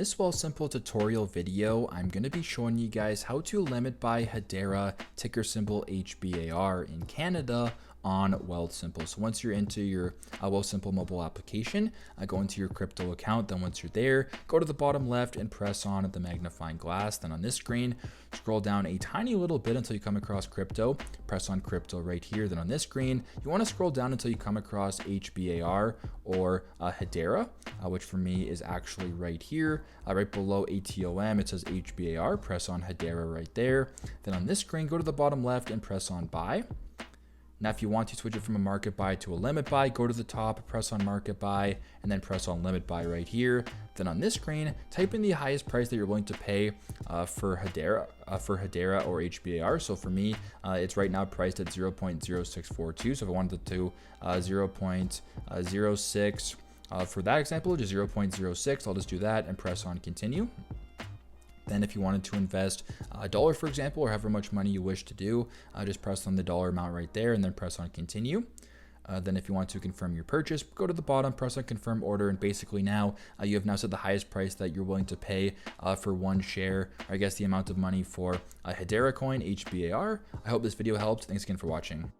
this Wealthsimple tutorial video, I'm going to be showing you guys how to limit buy Hedera, ticker symbol HBAR in Canada on Wealthsimple. So once you're into your Wealthsimple mobile application, go into your crypto account. Then once you're there, go to the bottom left and press on the magnifying glass. Then on this screen, scroll down a tiny little bit until you come across crypto. Press on crypto right here. Then on this screen, you want to scroll down until you come across HBAR or Hedera, which for me is actually right here, right below ATOM. It says HBAR. Press on Hedera right there. Then on this screen, go to the bottom left and press on buy. Now, if you want to switch it from a market buy to a limit buy, go to the top, press on market buy, and then press on limit buy right here. Then on this screen, type in the highest price that you're willing to pay for Hedera or HBAR. So for me, it's right now priced at 0.0642. So if I wanted to 0.06 for that example, just 0.06, I'll just do that and press on continue. Then if you wanted to invest $1, for example, or however much money you wish to do, just press on the dollar amount right there and then press on continue. Then if you want to confirm your purchase, go to the bottom, press on confirm order, and basically now you have now set the highest price that you're willing to pay for one share, or I guess the amount of money for Hedera coin, HBAR. I hope this video helped. Thanks again for watching.